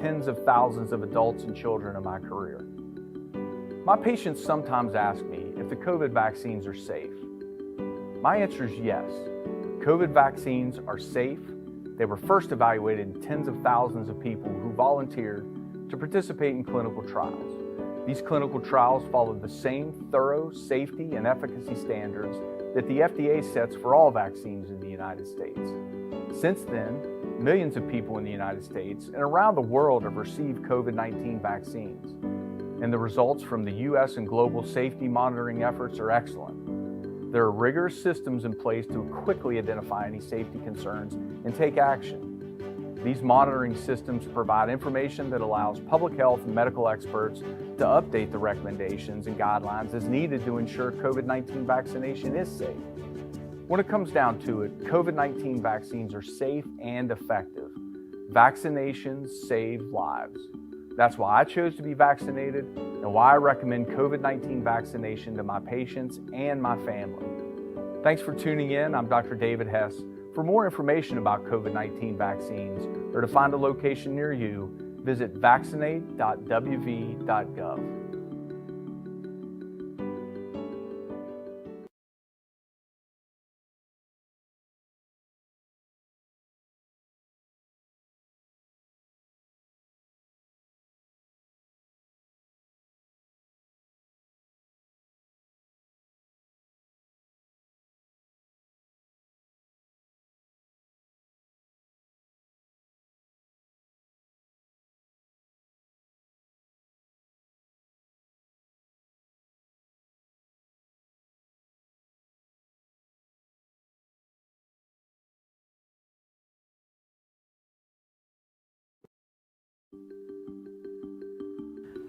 tens of thousands of adults and children in my career. My patients sometimes ask me if the COVID vaccines are safe. My answer is yes. COVID vaccines are safe. They were first evaluated in tens of thousands of people who volunteered to participate in clinical trials. These clinical trials followed the same thorough safety and efficacy standards that the FDA sets for all vaccines in the United States. Since then, millions of people in the United States and around the world have received COVID-19 vaccines, and the results from the U.S. and global safety monitoring efforts are excellent. There are rigorous systems in place to quickly identify any safety concerns and take action. These monitoring systems provide information that allows public health and medical experts to update the recommendations and guidelines as needed to ensure COVID-19 vaccination is safe. When it comes down to it, COVID-19 vaccines are safe and effective. Vaccinations save lives. That's why I chose to be vaccinated and why I recommend COVID-19 vaccination to my patients and my family. Thanks for tuning in. I'm Dr. David Hess. For more information about COVID-19 vaccines or to find a location near you, visit Vaccinate.wv.gov.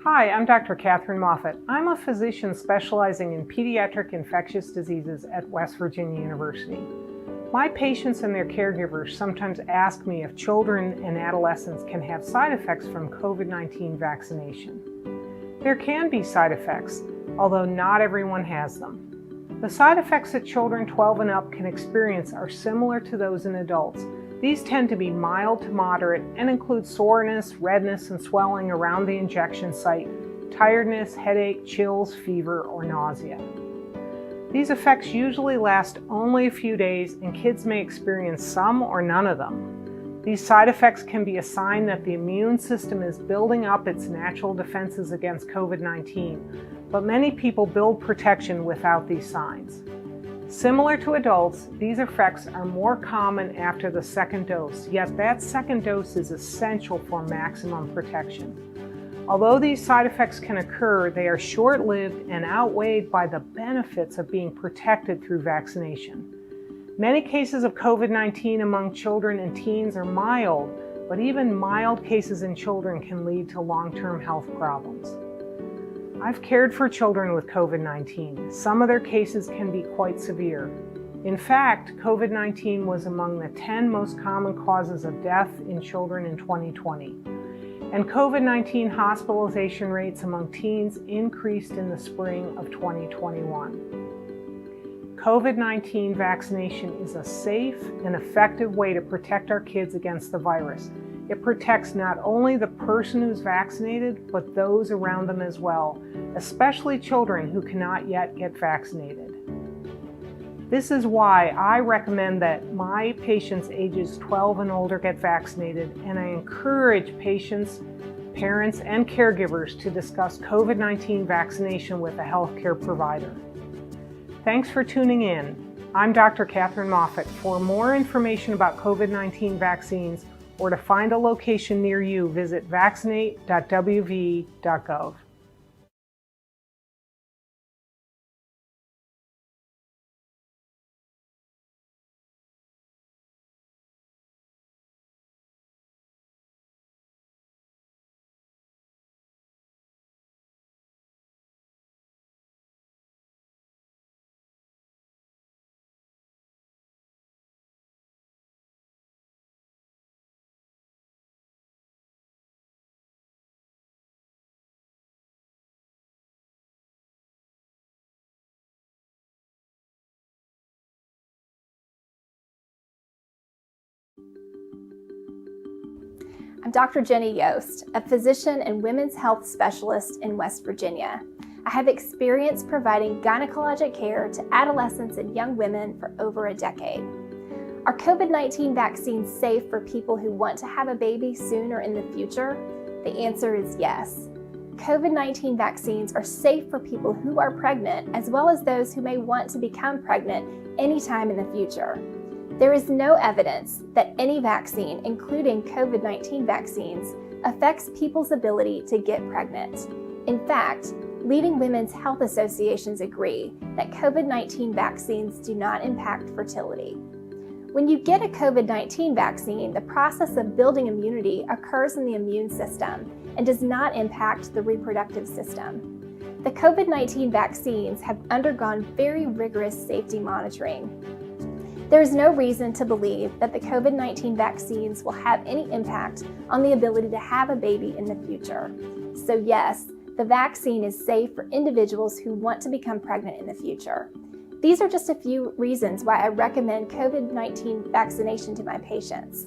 Hi, I'm Dr. Catherine Moffat. I'm a physician specializing in pediatric infectious diseases at West Virginia University. My patients and their caregivers sometimes ask me if children and adolescents can have side effects from COVID-19 vaccination. There can be side effects, although not everyone has them. The side effects that children 12 and up can experience are similar to those in adults. These tend to be mild to moderate and include soreness, redness, and swelling around the injection site, tiredness, headache, chills, fever, or nausea. These effects usually last only a few days, and kids may experience some or none of them. These side effects can be a sign that the immune system is building up its natural defenses against COVID-19, but many people build protection without these signs. Similar to adults, these effects are more common after the second dose, yet that second dose is essential for maximum protection. Although these side effects can occur, they are short-lived and outweighed by the benefits of being protected through vaccination. Many cases of COVID-19 among children and teens are mild, but even mild cases in children can lead to long-term health problems. I've cared for children with COVID-19. Some of their cases can be quite severe. In fact, COVID-19 was among the 10 most common causes of death in children in 2020. And COVID-19 hospitalization rates among teens increased in the spring of 2021. COVID-19 vaccination is a safe and effective way to protect our kids against the virus. It protects not only the person who's vaccinated, but those around them as well, especially children who cannot yet get vaccinated. This is why I recommend that my patients ages 12 and older get vaccinated, and I encourage patients, parents, and caregivers to discuss COVID-19 vaccination with a healthcare provider. Thanks for tuning in. I'm Dr. Catherine Moffat. For more information about COVID-19 vaccines, or to find a location near you, visit Vaccinate.wv.gov. I'm Dr. Jenny Yost, a physician and women's health specialist in West Virginia. I have experience providing gynecologic care to adolescents and young women for over a decade. Are COVID-19 vaccines safe for people who want to have a baby soon or in the future? The answer is yes. COVID-19 vaccines are safe for people who are pregnant, as well as those who may want to become pregnant anytime in the future. There is no evidence that any vaccine, including COVID-19 vaccines, affects people's ability to get pregnant. In fact, leading women's health associations agree that COVID-19 vaccines do not impact fertility. When you get a COVID-19 vaccine, the process of building immunity occurs in the immune system and does not impact the reproductive system. The COVID-19 vaccines have undergone very rigorous safety monitoring. There is no reason to believe that the COVID-19 vaccines will have any impact on the ability to have a baby in the future. So yes, the vaccine is safe for individuals who want to become pregnant in the future. These are just a few reasons why I recommend COVID-19 vaccination to my patients.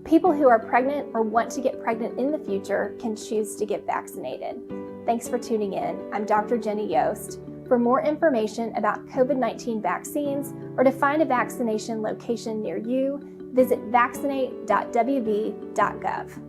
People who are pregnant or want to get pregnant in the future can choose to get vaccinated. Thanks for tuning in. I'm Dr. Jenny Yost. For more information about COVID-19 vaccines or to find a vaccination location near you, visit Vaccinate.wv.gov.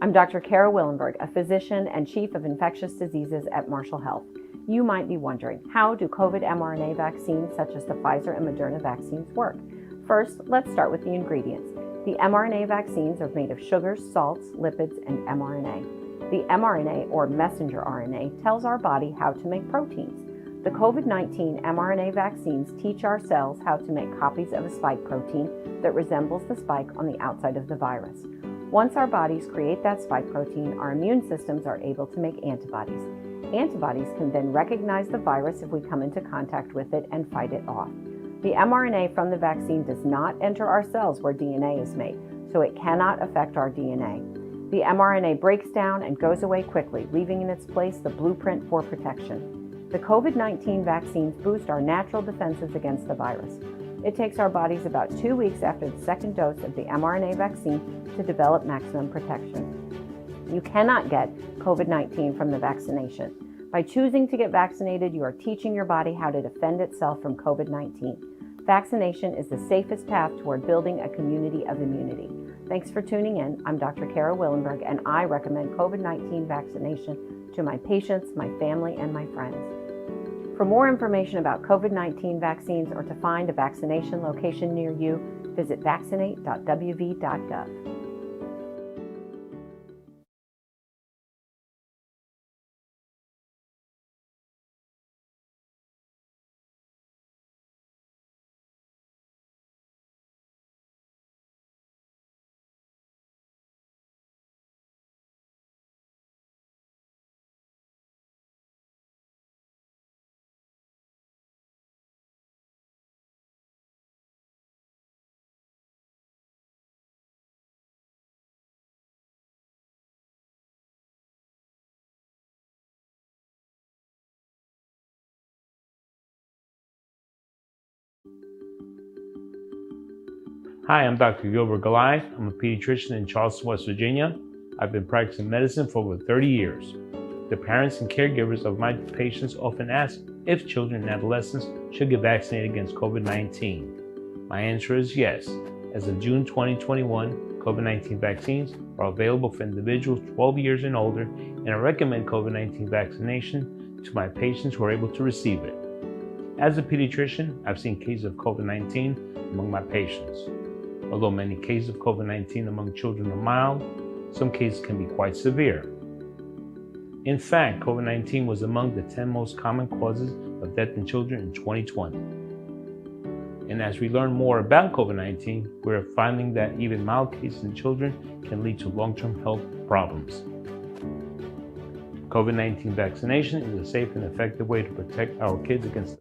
I'm Dr. Kara Willenberg, a physician and chief of infectious diseases at Marshall Health. You might be wondering, how do COVID mRNA vaccines such as the Pfizer and Moderna vaccines work? First, let's start with the ingredients. The mRNA vaccines are made of sugars, salts, lipids, and mRNA. The mRNA, or messenger RNA, tells our body how to make proteins. The COVID-19 mRNA vaccines teach our cells how to make copies of a spike protein that resembles the spike on the outside of the virus. Once our bodies create that spike protein, our immune systems are able to make antibodies. Antibodies can then recognize the virus if we come into contact with it and fight it off. The mRNA from the vaccine does not enter our cells where DNA is made, so it cannot affect our DNA. The mRNA breaks down and goes away quickly, leaving in its place the blueprint for protection. The COVID-19 vaccines boost our natural defenses against the virus. It takes our bodies about 2 weeks after the second dose of the mRNA vaccine to develop maximum protection. You cannot get COVID-19 from the vaccination. By choosing to get vaccinated, you are teaching your body how to defend itself from COVID-19. Vaccination is the safest path toward building a community of immunity. Thanks for tuning in. I'm Dr. Kara Willenberg, and I recommend COVID-19 vaccination to my patients, my family, and my friends. For more information about COVID-19 vaccines or to find a vaccination location near you, visit Vaccinate.wv.gov. Hi, I'm Dr. Gilbert Goliath. I'm a pediatrician in Charleston, West Virginia. I've been practicing medicine for over 30 years. The parents and caregivers of my patients often ask if children and adolescents should get vaccinated against COVID-19. My answer is yes. As of June 2021, COVID-19 vaccines are available for individuals 12 years and older, and I recommend COVID-19 vaccination to my patients who are able to receive it. As a pediatrician, I've seen cases of COVID-19 among my patients. Although many cases of COVID-19 among children are mild, some cases can be quite severe. In fact, COVID-19 was among the 10 most common causes of death in children in 2020. And as we learn more about COVID-19, we're finding that even mild cases in children can lead to long-term health problems. COVID-19 vaccination is a safe and effective way to protect our kids against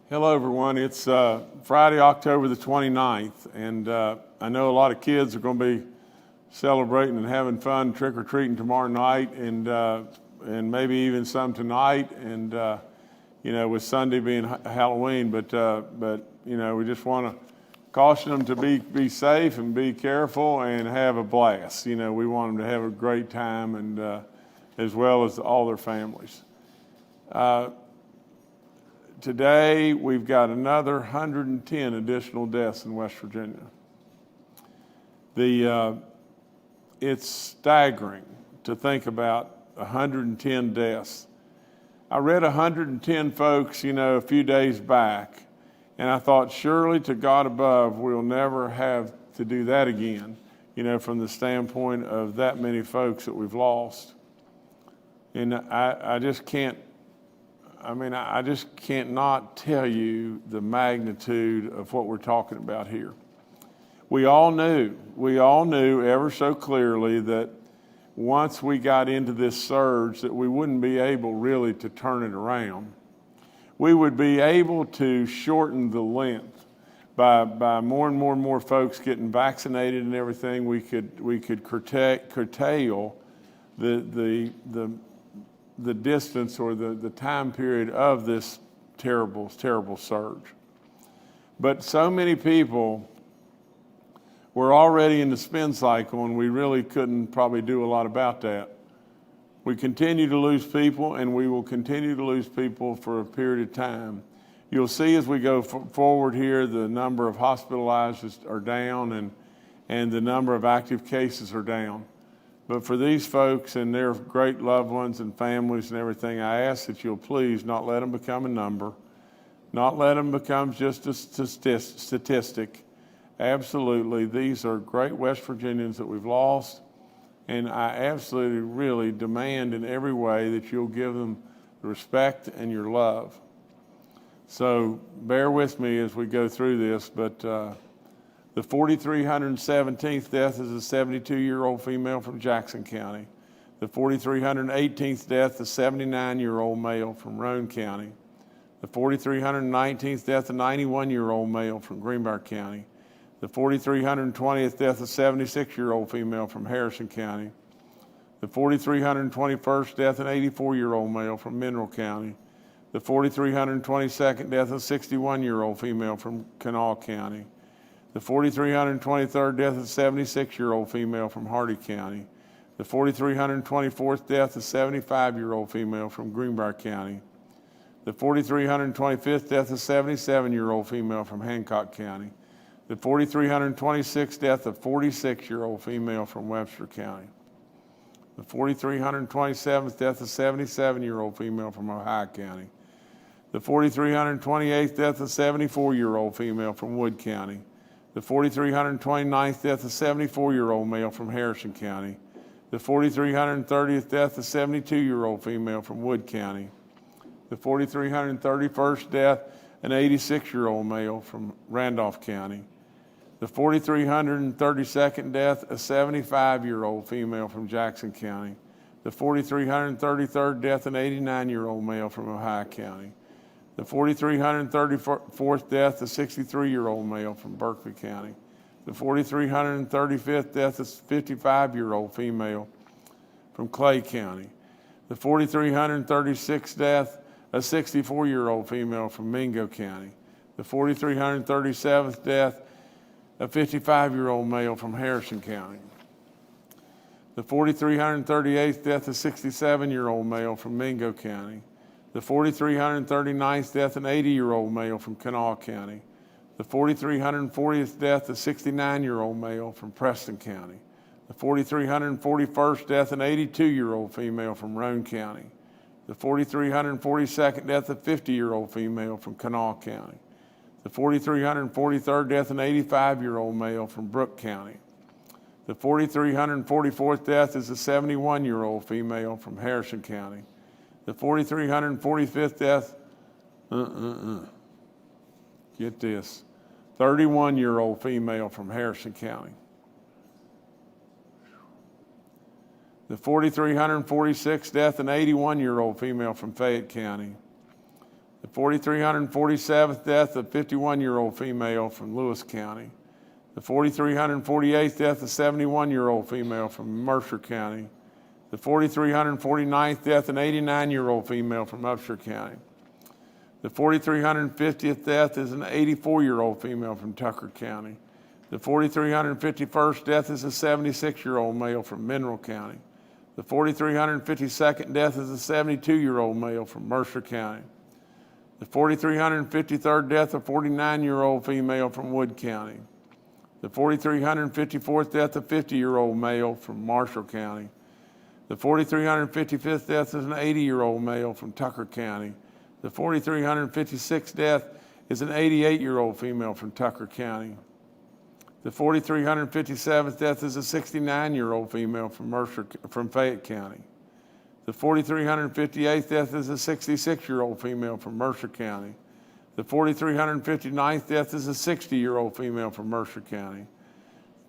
Hello, everyone. It's Friday, October the 29th, and I know a lot of kids are going to be celebrating and having fun trick-or-treating tomorrow night, and maybe even some tonight, and with Sunday being Halloween. But we just want to caution them to be safe and be careful and have a blast. We want them to have a great time, and as well as all their families. Today, we've got another 110 additional deaths in West Virginia. It's staggering to think about 110 deaths. I read 110 folks, a few days back, and I thought, surely to God above, we'll never have to do that again, from the standpoint of that many folks that we've lost. And I just can't not tell you the magnitude of what we're talking about here. We all knew ever so clearly that once we got into this surge that we wouldn't be able really to turn it around. We would be able to shorten the length by more and more folks getting vaccinated and everything. We could curtail the distance or the time period of this terrible surge. But so many people were already in the spin cycle, and we really couldn't probably do a lot about that. We continue to lose people, and we will continue to lose people for a period of time. You'll see as we go forward here, the number of hospitalized are down, and the number of active cases are down. But for these folks and their great loved ones and families and everything, I ask that you'll please not let them become a number, not let them become just a statistic. Absolutely, these are great West Virginians that we've lost, And I absolutely really demand in every way that you'll give them the respect and your love. So bear with me as we go through this, but the 4,317th death is a 72-year-old female from Jackson County. The 4,318th death, a 79-year-old male from Roane County. The 4,319th death, a 91-year-old male from Greenbrier County. The 4,320th death, a 76-year-old female from Harrison County. The 4,321st death, an 84-year-old male from Mineral County. The 4,322nd death, a 61-year-old female from Kanawha County. The 4,323rd death, a 76-year-old female from Hardy County. The 4,324th death, a 75-year-old female from Greenbrier County. The 4,325th death, a 77-year-old female from Hancock County. The 4,326th death, a 46-year-old female from Webster County. The 4,327th death, a 77-year-old female from Ohio County. The 4,328th death, a 74-year-old female from Wood County. The 4,329th death, a 74-year-old male from Harrison County. The 4,330th death, a 72-year-old female from Wood County. The 4,331st death, an 86-year-old male from Randolph County. The 4,332nd death, a 75-year-old female from Jackson County. The 4,333rd death, an 89-year-old male from Ohio County. The 4,334th death, a 63-year-old male from Berkeley County. The 4,335th death, a 55-year-old female from Clay County. The 4,336th death, a 64-year-old female from Mingo County. The 4,337th death, a 55-year-old male from Harrison County. The 4,338th death, a 67-year-old male from Mingo County. The 4,339th death, an 80-year-old male from Kanawha County. The 4,340th death, a 69-year-old male from Preston County. The 4,341st death, an 82-year-old female from Roane County. The 4,342nd death, a 50-year-old female from Kanawha County. The 4,343rd death, an 85-year-old male from Brooke County. The 4,344th death is a 71-year-old female from Harrison County. The 4,345th death, get this, 31-year-old female from Harrison County. The 4,346th death, an 81-year-old female from Fayette County. The 4,347th death, a 51-year-old female from Lewis County. The 4,348th death, a 71-year-old female from Mercer County. The 4,349th death, an 89-year-old female from Upshur County. The 4,350th death is an 84-year-old female from Tucker County. The 4,351st death is a 76-year-old male from Mineral County. The 4,352nd death is a 72-year-old male from Mercer County. The 4,353rd death, a 49-year-old female from Wood County. The 4,354th death, a 50-year-old male from Marshall County. The 4,355th death is an 80-year-old male from Tucker County. The 4,356th death is an 88-year-old female from Tucker County. The 4,357th death is a 69-year-old female from Fayette County. The 4,358th death is a 66-year-old female from Mercer County. The 4,359th death is a 60-year-old female from Mercer County.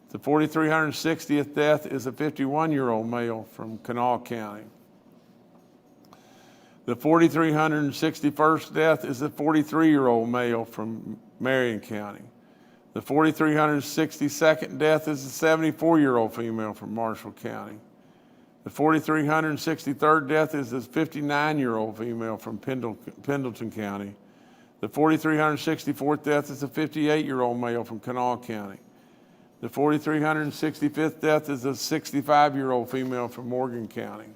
The 4,360th death is a 51-year-old male from Kanawha County. The 4,361st death is a 43-year-old male from Marion County. The 4,362nd death is a 74-year-old female from Marshall County. The 4,363rd death is a 59-year-old female from Pendleton County. The 4,364th death is a 58-year-old male from Kanawha County. The 4,365th death is a 65-year-old female from Morgan County.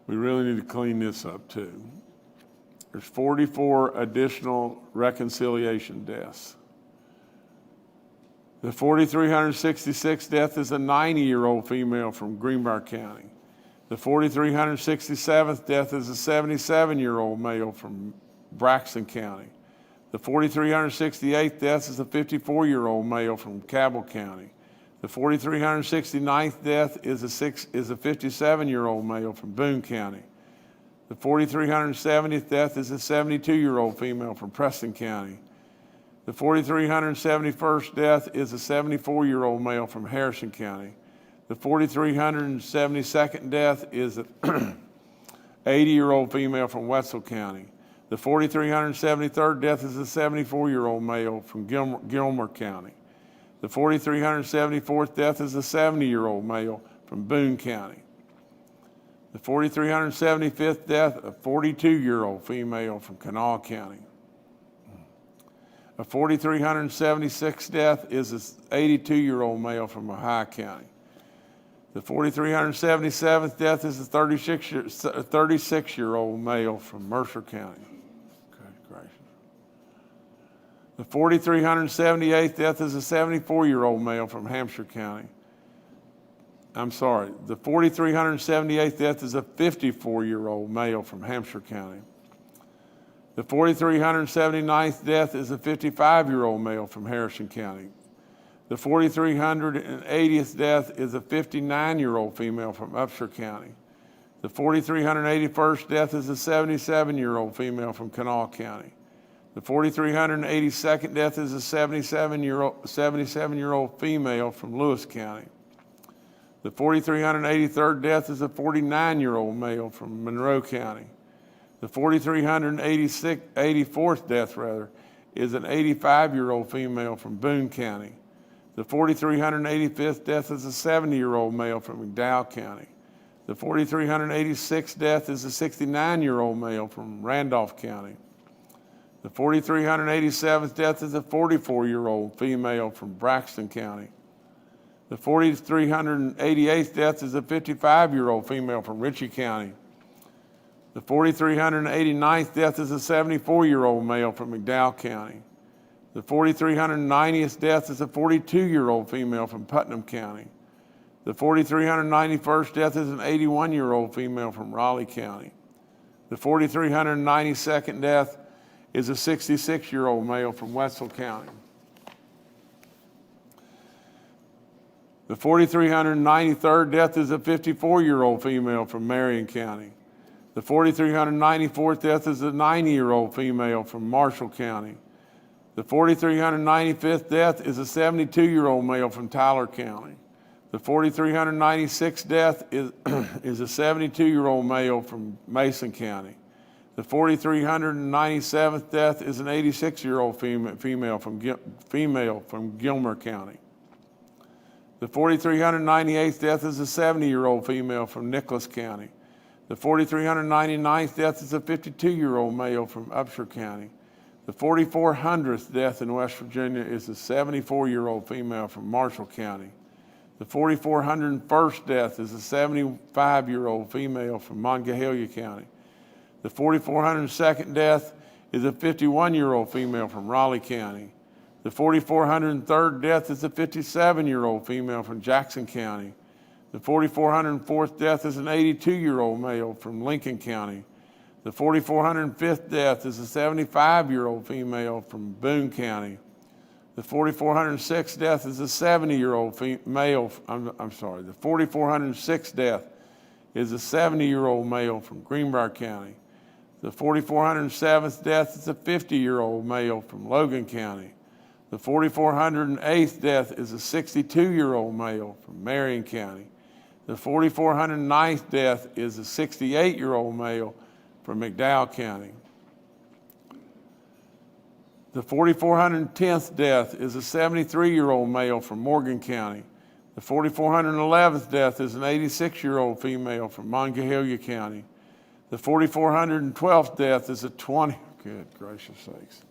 We really need to clean this up too. There's 44 additional reconciliation deaths. The 4,366th death is a 90-year-old female from Greenbrier County. The 4,367th death is a 77-year-old male from Braxton County. The 4,368th death is a 54-year-old male from Cabell County. The 4,369th death is a 57-year-old male from Boone County. The 4,370th death is a 72-year-old female from Preston County. The 4,371st death is a 74-year-old male from Harrison County. The 4,372nd death is an 80-year-old female from Wetzel County. The 4,373rd death is a 74-year-old male from Gilmer County. The 4,374th death is a 70-year-old male from Boone County. The 4,375th death, a 42-year-old female from Kanawha County. A 4,376th death is an 82-year-old male from Ohio County. The 4,377th death is a 36-year-old male from Mercer County. Good gracious. The 4,378th death is a 74-year-old male from Hampshire County. I'm sorry, the 4,378th death is a 54-year-old male from Hampshire County. The 4,379th death is a 55-year-old male from Harrison County. The 4,380th death is a 59-year-old female from Upshur County. The 4,381st death is a 77-year-old female from Kanawha County. The 4,382nd death is a 77-year-old female from Lewis County. The 4,383rd death is a 49-year-old male from Monroe County. The 4,384th death is an 85-year-old female from Boone County. The 4,385th death is a 70-year-old male from McDowell County. The 4,386th death is a 69-year-old male from Randolph County. The 4,387th death is a 44-year-old female from Braxton County. The 4,388th death is a 55-year-old female from Ritchie County. The 4,389th death is a 74-year-old male from McDowell County. The 4,390th death is a 42-year-old female from Putnam County. The 4,391st death is an 81-year-old female from Raleigh County. The 4,392nd death is a 66-year-old male from Wetzel County. The 4,393rd death is a 54-year-old female from Marion County. The 4,394th death is a 90-year-old female from Marshall County. The 4,395th death is a 72-year-old male from Tyler County. The 4,396th death is a 72-year-old male from Mason County. The 4,397th death is an 86-year-old female from Gilmer County. The 4,398th death is a 70-year-old female from Nicholas County. The 4,399th death is a 52-year-old male from Upshur County. The 4,400th death in West Virginia is a 74-year-old female from Marshall County. The 4,401st death is a 75-year-old female from Monongalia County. The 4,402nd death is a 51-year-old female from Raleigh County. The 4,403rd death is a 57-year-old female from Jackson County. The 4,404th death is an 82-year-old male from Lincoln County. The 4,405th death is a 75-year-old female from Boone County. The 4,406th death is a 70-year-old male. The 4,406th death is a 70-year-old male from Greenbrier County. The 4,407th death is a 50-year-old male from Logan County. The 4,408th death is a 62-year-old male from Marion County. The 4,409th death is a 68-year-old male from McDowell County. The 4,410th death is a 73-year-old male from Morgan County. The 4,411th death is an 86-year-old female from Monongalia County. The 4,412th death is a good gracious sakes.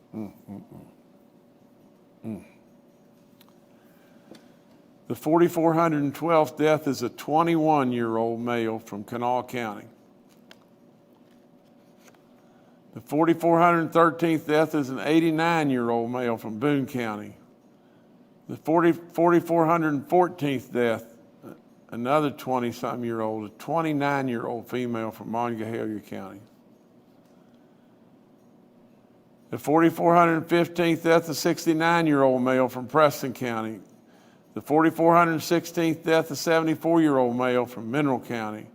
The 4,412th death is a 21-year-old male from Kanawha County. The 4,413th death is an 89-year-old male from Boone County. The 4,414th death, another 20-some-year-old, a 29-year-old female from Monongalia County. The 4,415th death, a 69-year-old male from Preston County. The 4,416th death, a 74-year-old male from Mineral County.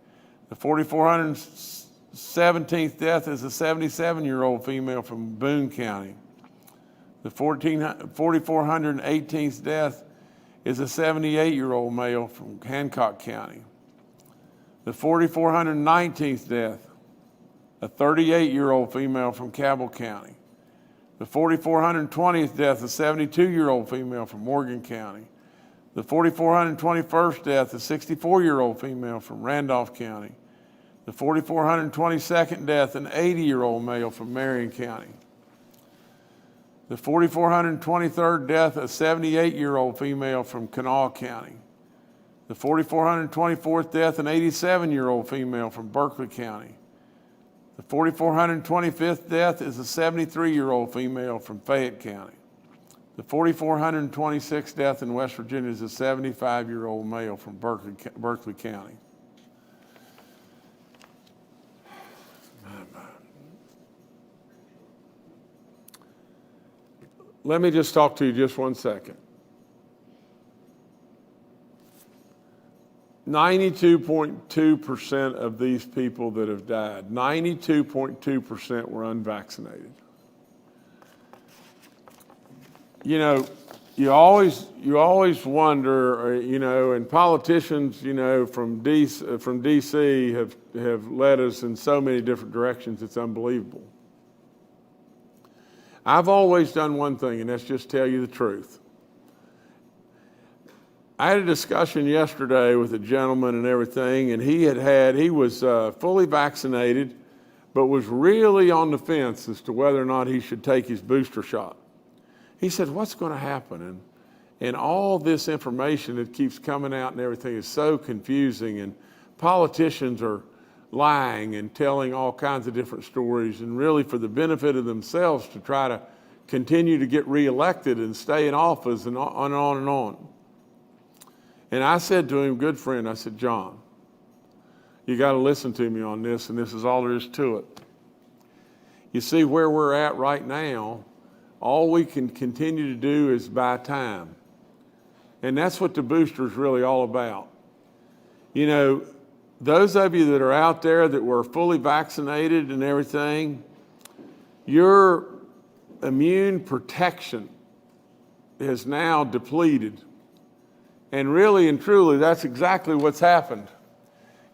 The 4,417th death is a 77-year-old female from Boone County. The 4,418th death is a 78-year-old male from Hancock County. The 4,419th death, a 38-year-old female from Cabell County. The 4,420th death, a 72-year-old female from Morgan County. The 4,421st death, a 64-year-old female from Randolph County. The 4,422nd death, an 80-year-old male from Marion County. The 4,423rd death, a 78-year-old female from Kanawha County. The 4,424th death, an 87-year-old female from Berkeley County. The 4,425th death is a 73-year-old female from Fayette County. The 4,426th death in West Virginia is a 75-year-old male from Berkeley County. Let me just talk to you just 1 second. 92.2% of these people that have died, 92.2% were unvaccinated. You know, you always wonder, and politicians, from DC have led us in so many different directions, it's unbelievable. I've always done one thing, and that's just tell you the truth. I had a discussion yesterday with a gentleman and everything, and he was fully vaccinated, but was really on the fence as to whether or not he should take his booster shot. He said, what's going to happen? And all this information that keeps coming out and everything is so confusing, and politicians are lying and telling all kinds of different stories, and really for the benefit of themselves to try to continue to get reelected and stay in office and on and on and on. And I said to him, good friend, I said, John, you got to listen to me on this, and this is all there is to it. You see, where we're at right now, all we can continue to do is buy time. And that's what the booster is really all about. Those of you that are out there that were fully vaccinated and everything, your immune protection is now depleted. And really and truly, that's exactly what's happened.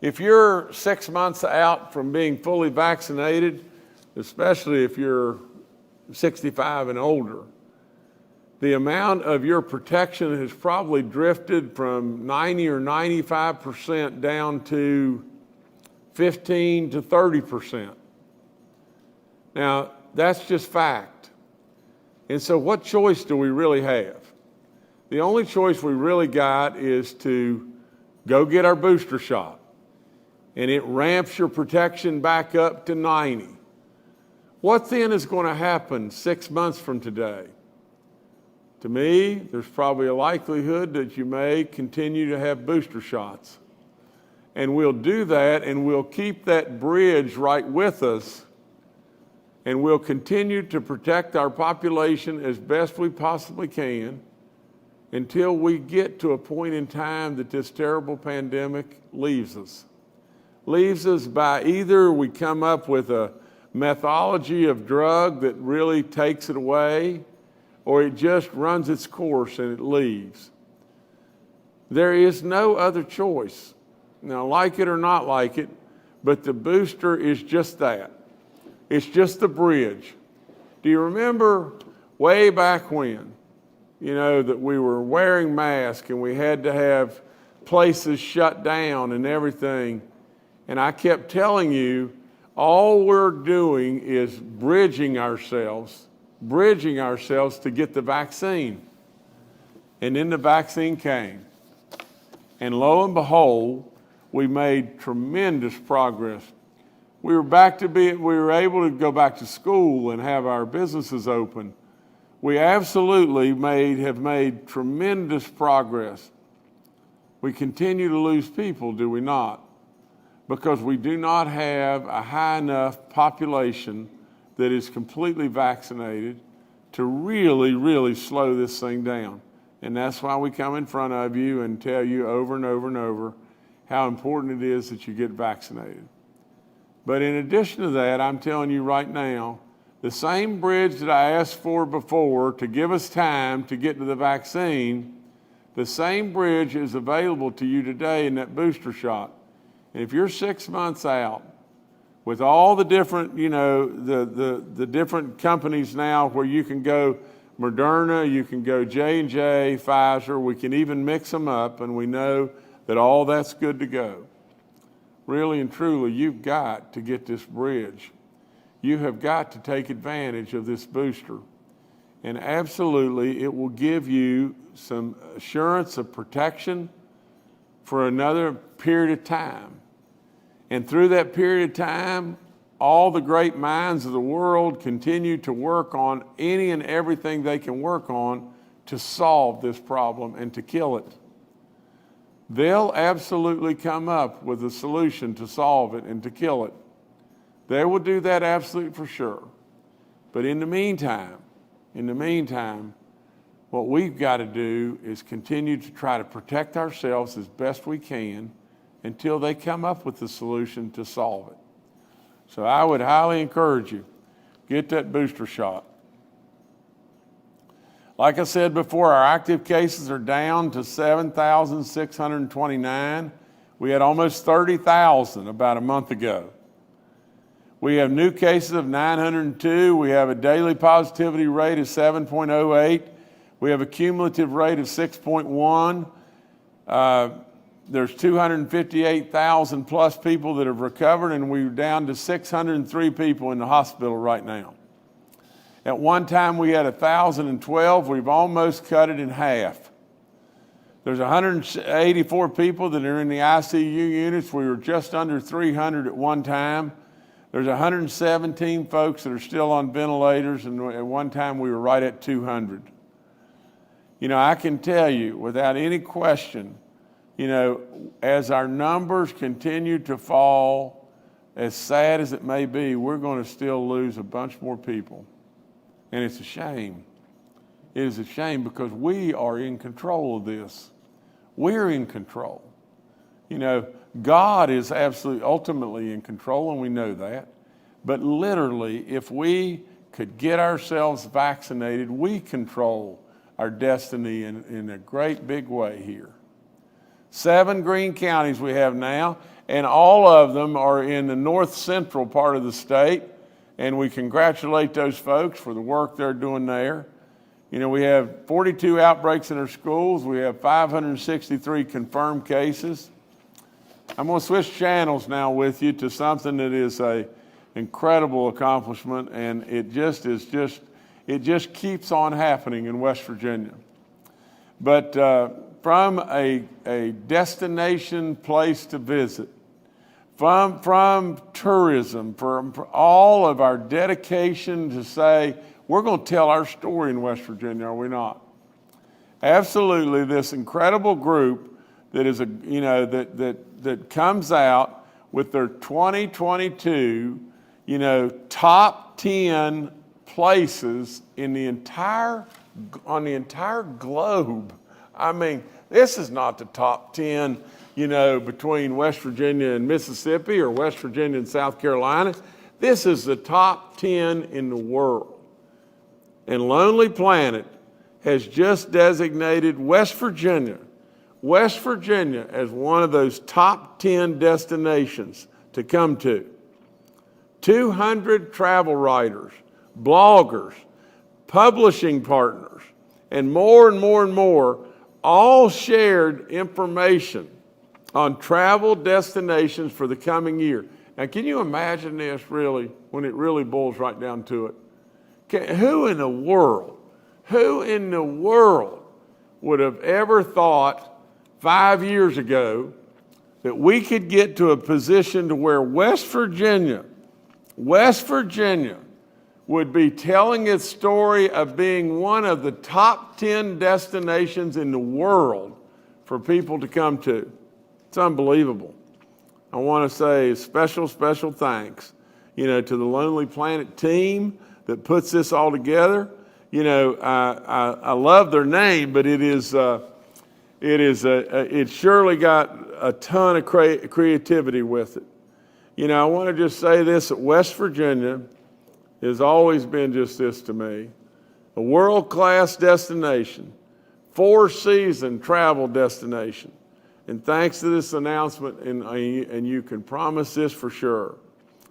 If you're 6 months out from being fully vaccinated, especially if you're 65 and older, the amount of your protection has probably drifted from 90 or 95% down to 15 to 30%. Now, that's just fact. And so what choice do we really have? The only choice we really got is to go get our booster shot. And it ramps your protection back up to 90. What then is going to happen 6 months from today? To me, there's probably a likelihood that you may continue to have booster shots. And we'll do that, and we'll keep that bridge right with us, and we'll continue to protect our population as best we possibly can until we get to a point in time that this terrible pandemic leaves us. Leaves us by either we come up with a methodology of drug that really takes it away, or it just runs its course and it leaves. There is no other choice. Now, like it or not like it, but the booster is just that. It's just the bridge. Do you remember way back when, that we were wearing masks and we had to have places shut down and everything? And I kept telling you, all we're doing is bridging ourselves to get the vaccine. And then the vaccine came. And lo and behold, we made tremendous progress. We were able to go back to school and have our businesses open. We absolutely have made tremendous progress. We continue to lose people, do we not? Because we do not have a high enough population that is completely vaccinated to really, really slow this thing down. And that's why we come in front of you and tell you over and over and over how important it is that you get vaccinated. But in addition to that, I'm telling you right now, the same bridge that I asked for before to give us time to get to the vaccine, the same bridge is available to you today in that booster shot. And if you're 6 months out, with all the different, the different companies now where you can go Moderna, you can go J&J, Pfizer, we can even mix them up, and we know that all that's good to go. Really and truly, you've got to get this bridge. You have got to take advantage of this booster. And absolutely, it will give you some assurance of protection for another period of time. And through that period of time, all the great minds of the world continue to work on any and everything they can work on to solve this problem and to kill it. They'll absolutely come up with a solution to solve it and to kill it. They will do that absolutely for sure. But in the meantime, what we've got to do is continue to try to protect ourselves as best we can until they come up with the solution to solve it. So I would highly encourage you, get that booster shot. Like I said before, our active cases are down to 7,629. We had almost 30,000 about a month ago. We have new cases of 902. We have a daily positivity rate of 7.08. We have a cumulative rate of 6.1. There's 258,000 plus people that have recovered, and we're down to 603 people in the hospital right now. At one time we had 1,012. We've almost cut it in half. There's 184 people that are in the ICU units. We were just under 300 at one time. There's 117 folks that are still on ventilators, and at one time we were right at 200. I can tell you without any question, as our numbers continue to fall, as sad as it may be, we're going to still lose a bunch more people. And it's a shame. It is a shame because we are in control of this. We're in control. God is absolutely ultimately in control, and we know that. But literally, if we could get ourselves vaccinated, we control our destiny in a great big way here. 7 green counties we have now, and all of them are in the north central part of the state, and we congratulate those folks for the work they're doing there. We have 42 outbreaks in our schools. We have 563 confirmed cases. I'm going to switch channels now with you to something that is an incredible accomplishment, and it just keeps on happening in West Virginia. But from a destination place to visit, from tourism, from all of our dedication to say, we're going to tell our story in West Virginia, are we not? Absolutely, this incredible group that is that comes out with their 2022, top 10 places on the entire globe. I mean, this is not the top 10, between West Virginia and Mississippi or West Virginia and South Carolina. This is the top 10 in the world. And Lonely Planet has just designated West Virginia as one of those top 10 destinations to come to. 200 travel writers, bloggers, publishing partners, and more all shared information on travel destinations for the coming year. Now, can you imagine this really, when it really boils right down to it? Who in the world would have ever thought 5 years ago that we could get to a position to where West Virginia would be telling its story of being one of the top 10 destinations in the world for people to come to? It's unbelievable. I want to say special thanks, to the Lonely Planet team that puts this all together. I love their name, but it surely got a ton of creativity with it. I want to just say this, that West Virginia has always been just this to me, a world-class destination, 4-season travel destination. And thanks to this announcement, and you can promise this for sure,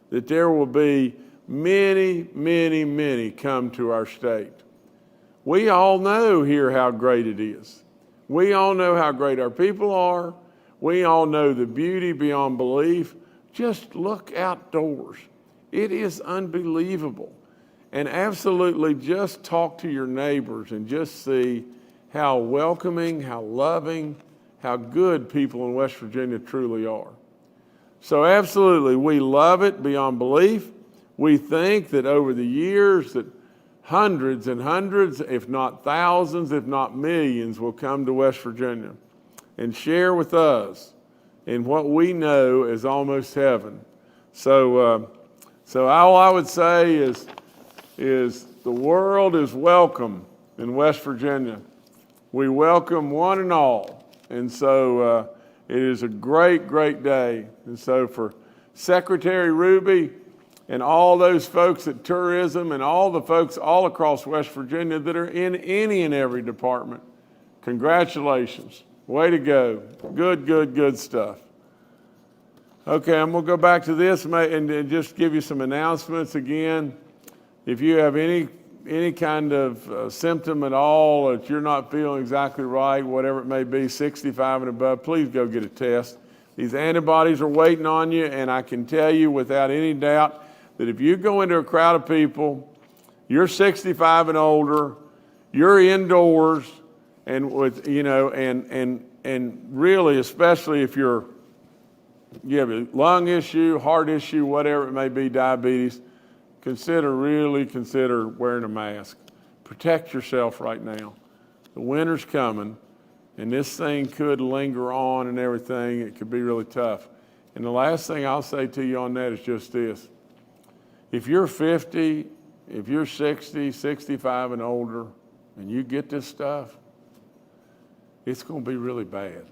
that there will be many, many, many come to our state. We all know here how great it is. We all know how great our people are. We all know the beauty beyond belief. Just look outdoors. It is unbelievable. And absolutely just talk to your neighbors and just see how welcoming, how loving, how good people in West Virginia truly are. So absolutely, we love it beyond belief. We think that over the years that hundreds and hundreds, if not thousands, if not millions, will come to West Virginia and share with us in what we know is almost heaven. So all I would say is the world is welcome in West Virginia. We welcome one and all. And so it is a great, great day. And so for Secretary Ruby and all those folks at tourism and all the folks all across West Virginia that are in any and every department, congratulations. Way to go. Good, good, good stuff. Okay, I'm going to go back to this and just give you some announcements again. If you have any kind of symptom at all, if you're not feeling exactly right, whatever it may be, 65 and above, please go get a test. These antibodies are waiting on you, and I can tell you without any doubt that if you go into a crowd of people, you're 65 and older, you're indoors, and with and really, especially if you have a lung issue, heart issue, whatever it may be, diabetes, really consider wearing a mask. Protect yourself right now. The winter's coming, and this thing could linger on and everything. It could be really tough. And the last thing I'll say to you on that is just this. If you're 50, if you're 60, 65 and older, and you get this stuff, it's going to be really bad.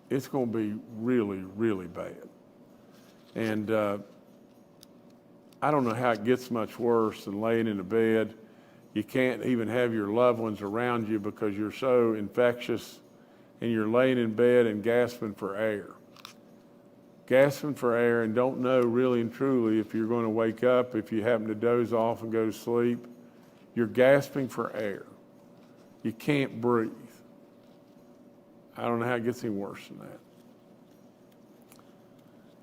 It's going to be really, really bad. And I don't know how it gets much worse than laying in a bed. You can't even have your loved ones around you because you're so infectious, and you're laying in bed and gasping for air. Gasping for air and don't know really and truly if you're going to wake up, if you happen to doze off and go to sleep. You're gasping for air. You can't breathe. I don't know how it gets any worse than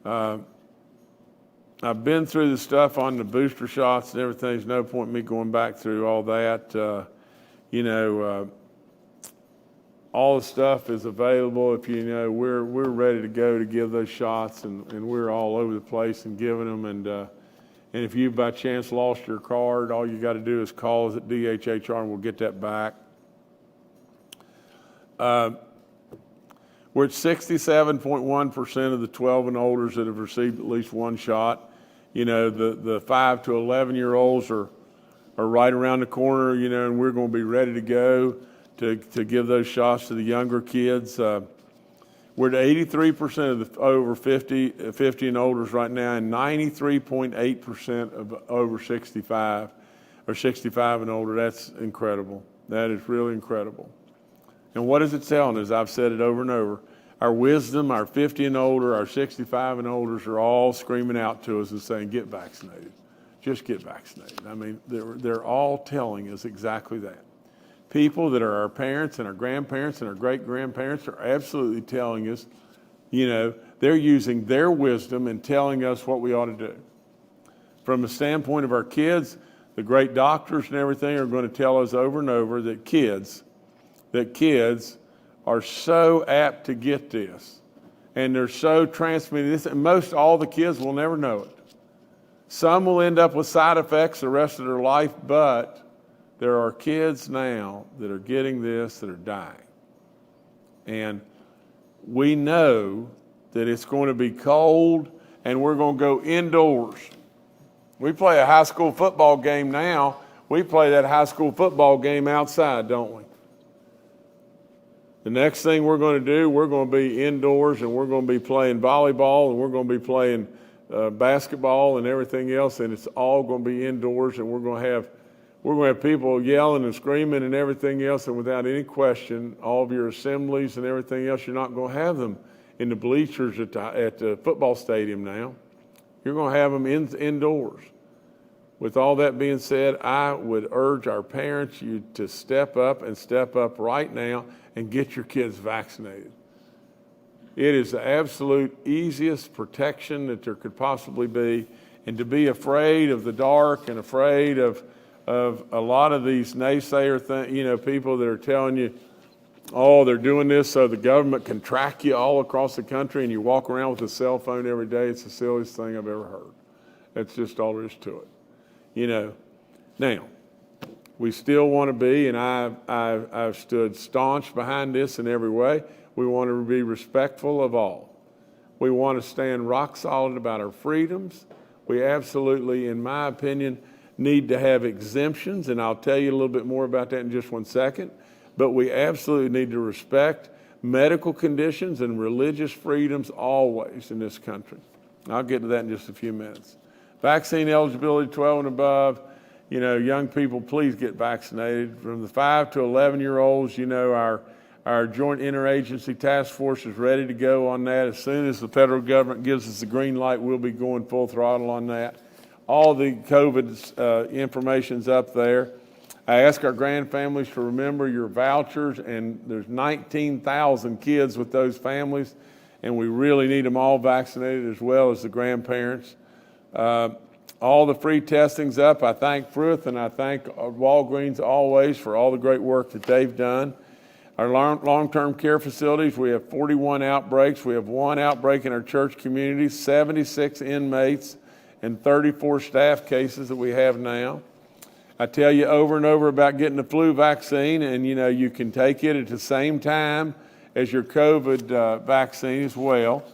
that. I've been through the stuff on the booster shots and everything. There's no point in me going back through all that. All the stuff is available. If we're ready to go to give those shots, and we're all over the place and giving them. And if you by chance lost your card, all you got to do is call us at DHHR and we'll get that back. We're at 67.1% of the 12 and olders that have received at least one shot. The 5 to 11-year-olds are right around the corner, and we're going to be ready to go to give those shots to the younger kids. We're at 83% of the over 50 and olders right now, and 93.8% of over 65 or 65 and older. That's incredible. That is really incredible. And what is it telling us? I've said it over and over. Our wisdom, our 50 and older, our 65 and olders are all screaming out to us and saying, get vaccinated. Just get vaccinated. I mean, they're all telling us exactly that. People that are our parents and our grandparents and our great-grandparents are absolutely telling us, they're using their wisdom and telling us what we ought to do. From the standpoint of our kids, the great doctors and everything are going to tell us over and over that kids are so apt to get this, and they're so transmitting this, and most all the kids will never know it. Some will end up with side effects the rest of their life, but there are kids now that are getting this that are dying. And we know that it's going to be cold, and we're going to go indoors. We play a high school football game now. We play that high school football game outside, don't we? The next thing we're going to do, we're going to be indoors and we're going to be playing volleyball and we're going to be playing basketball and everything else, and it's all going to be indoors, and we're going to have people yelling and screaming and everything else, and without any question, all of your assemblies and everything else, you're not going to have them in the bleachers at the football stadium now. You're going to have them indoors. With all that being said, I would urge our parents to step up right now and get your kids vaccinated. It is the absolute easiest protection that there could possibly be. And to be afraid of the dark and afraid of a lot of these naysayer people that are telling you, oh, they're doing this so the government can track you all across the country and you walk around with a cell phone every day. It's the silliest thing I've ever heard. That's just all there is to it. Now, we still want to be, and I've stood staunch behind this in every way. We want to be respectful of all. We want to stand rock solid about our freedoms. We absolutely, in my opinion, need to have exemptions, and I'll tell you a little bit more about that in just one second. But we absolutely need to respect medical conditions and religious freedoms always in this country. I'll get to that in just a few minutes. Vaccine eligibility, 12 and above. Young people, please get vaccinated. From the 5 to 11-year-olds, our joint interagency task force is ready to go on that. As soon as the federal government gives us the green light, we'll be going full throttle on that. All the COVID information's up there. I ask our grandfamilies to remember your vouchers, and there's 19,000 kids with those families, and we really need them all vaccinated as well as the grandparents. All the free testing's up. I thank Fruth and I thank Walgreens always for all the great work that they've done. Our long-term care facilities, we have 41 outbreaks. We have 1 outbreak in our church community, 76 inmates, and 34 staff cases that we have now. I tell you over and over about getting the flu vaccine, and you can take it at the same time as your COVID vaccine as well.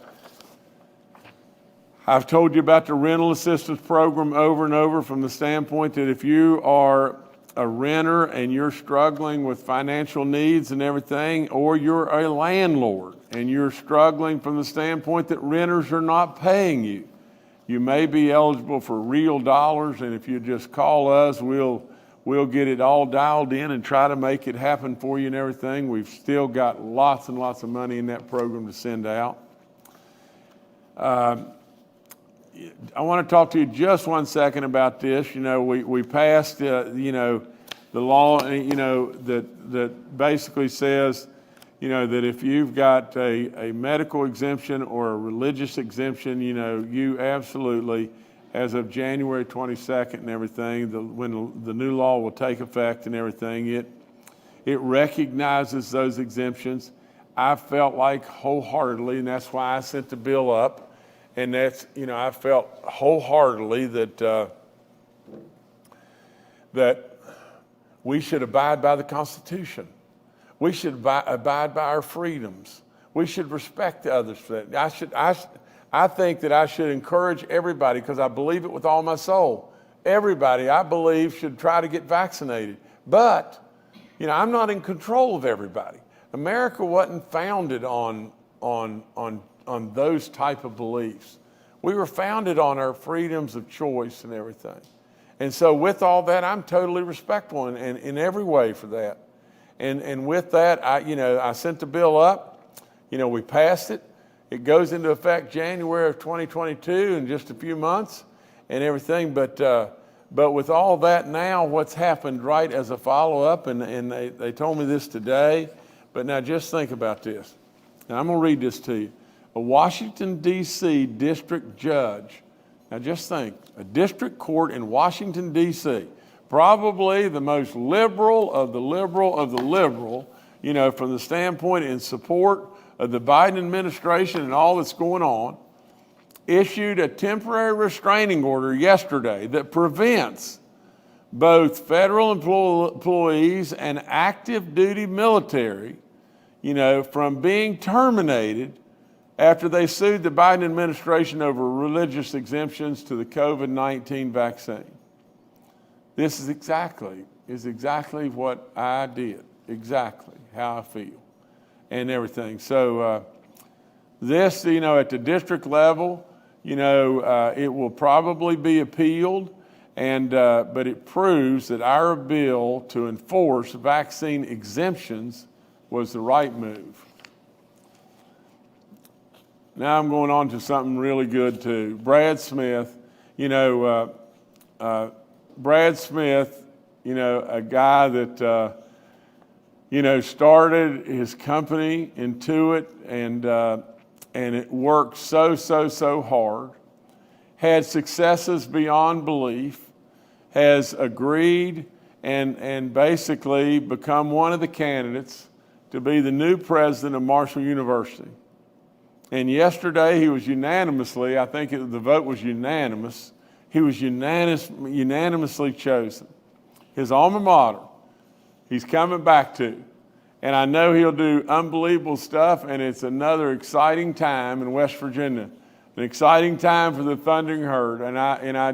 I've told you about the rental assistance program over and over from the standpoint that if you are a renter and you're struggling with financial needs and everything, or you're a landlord and you're struggling from the standpoint that renters are not paying you, you may be eligible for real dollars, and if you just call us, we'll get it all dialed in and try to make it happen for you and everything. We've still got lots and lots of money in that program to send out. I want to talk to you just 1 second about this. We passed, the law, that basically says, that if you've got a medical exemption or a religious exemption, you absolutely, as of January 22nd and everything, when the new law will take effect and everything, it recognizes those exemptions. I felt like wholeheartedly, and that's why I sent the bill up. And that's, I felt wholeheartedly that we should abide by the Constitution. We should abide by our freedoms. We should respect the others for that. I think that I should encourage everybody, because I believe it with all my soul. Everybody, I believe, should try to get vaccinated. But, I'm not in control of everybody. America wasn't founded on those type of beliefs. We were founded on our freedoms of choice and everything. And so with all that, I'm totally respectful and in every way for that. And with that, I sent the bill up. We passed it. It goes into effect January of 2022 in just a few months and everything. But with all that now, what's happened right as a follow-up, and they told me this today, but now just think about this. Now I'm going to read this to you. A Washington, D.C. district judge, now just think, a district court in Washington, D.C., probably the most liberal of the liberal of the liberal, from the standpoint in support of the Biden administration and all that's going on, issued a temporary restraining order yesterday that prevents both federal employees and active duty military, from being terminated after they sued the Biden administration over religious exemptions to the COVID-19 vaccine. This is exactly what I did, exactly how I feel and everything. So this, at the district level, it will probably be appealed, but it proves that our bill to enforce vaccine exemptions was the right move. Now I'm going on to something really good too. Brad Smith, Brad Smith, a guy that, started his company Intuit and it worked so hard, had successes beyond belief, has agreed and basically become one of the candidates to be the new president of Marshall University. And yesterday he was unanimously, I think the vote was unanimous, he was unanimously chosen. His alma mater, he's coming back to. And I know he'll do unbelievable stuff, and it's another exciting time in West Virginia, an exciting time for the Thundering Herd. And I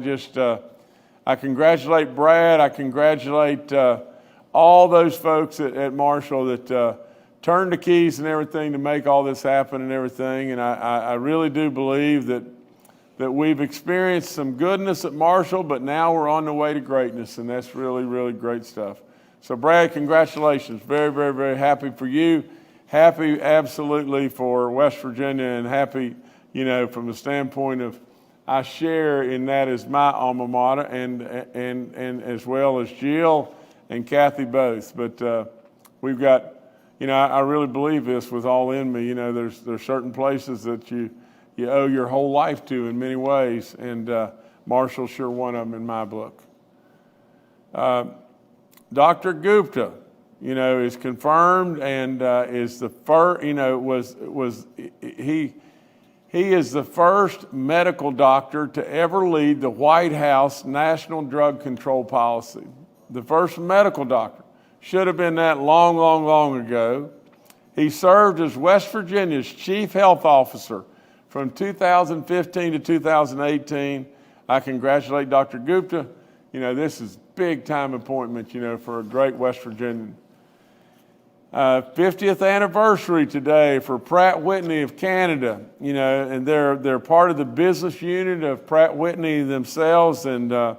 congratulate Brad. I congratulate all those folks at Marshall that turned the keys and everything to make all this happen and everything. And I really do believe that we've experienced some goodness at Marshall, but now we're on the way to greatness, and that's really, really great stuff. So Brad, congratulations. Very, very, very happy for you. Happy absolutely for West Virginia, and happy, from the standpoint of I share in that as my alma mater, and as well as Jill and Kathy both. But we've got, I really believe this with all in me. There's certain places that you owe your whole life to in many ways, and Marshall's sure one of them in my book. Dr. Gupta, is confirmed and is the first, he is the first medical doctor to ever lead the White House National Drug Control Policy. The first medical doctor. Should have been that long ago. He served as West Virginia's chief health officer from 2015 to 2018. I congratulate Dr. Gupta. This is big time appointment, for a great West Virginian. 50th anniversary today for Pratt Whitney of Canada, and they're part of the business unit of Pratt Whitney themselves, and the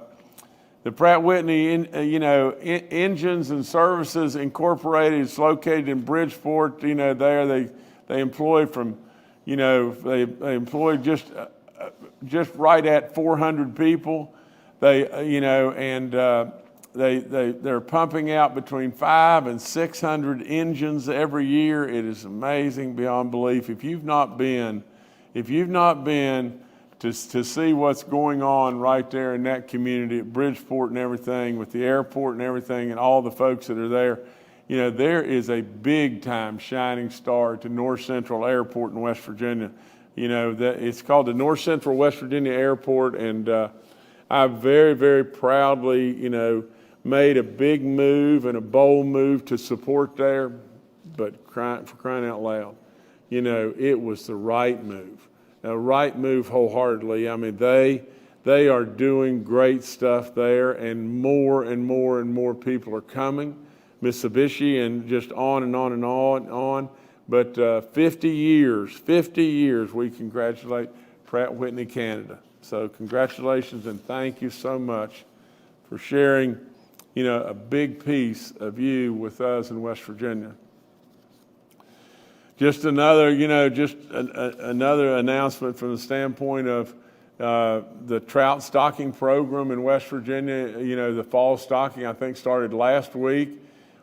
Pratt Whitney, Engines and Services Incorporated is located in Bridgeport. They employ from, they employ just right at 400 people. They're pumping out between 500 and 600 engines every year. It is amazing beyond belief. If you've not been to see what's going on right there in that community at Bridgeport and everything, with the airport and everything, and all the folks that are there, there is a big time shining star to North Central Airport in West Virginia. That it's called the North Central West Virginia Airport, and I very, very proudly, made a big move and a bold move to support there, but for crying out loud, it was the right move. A right move wholeheartedly. I mean, they are doing great stuff there, and more people are coming. Mitsubishi, and just on and on and on. But 50 years, we congratulate Pratt Whitney Canada. So congratulations, and thank you so much for sharing, a big piece of you with us in West Virginia. Just another, another announcement from the standpoint of the Trout Stocking program in West Virginia. The fall stocking, I think, started last week.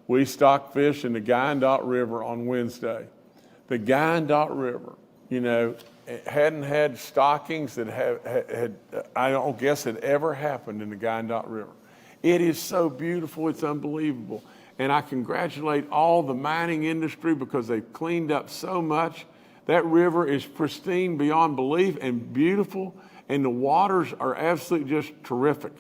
We stocked fish in the Guyandotte River on Wednesday. The Guyandotte River, hadn't had stockings that had I don't guess had ever happened in the Guyandotte River. It is so beautiful, it's unbelievable. And I congratulate all the mining industry because they've cleaned up so much. That river is pristine beyond belief and beautiful, and the waters are absolutely just terrific.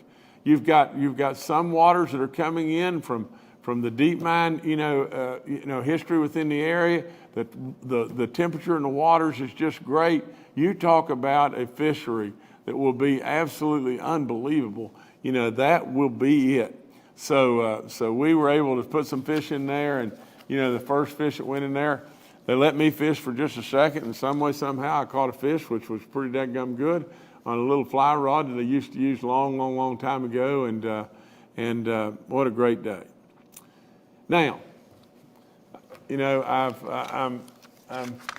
You've got some waters that are coming in from from the deep mine, history within the area. The temperature in the waters is just great. You talk about a fishery that will be absolutely unbelievable. That will be it. So we were able to put some fish in there, and the first fish that went in there, they let me fish for just a second, and some way, somehow, I caught a fish, which was pretty dadgum good, on a little fly rod that I used to use long time ago, and what a great day. Now, do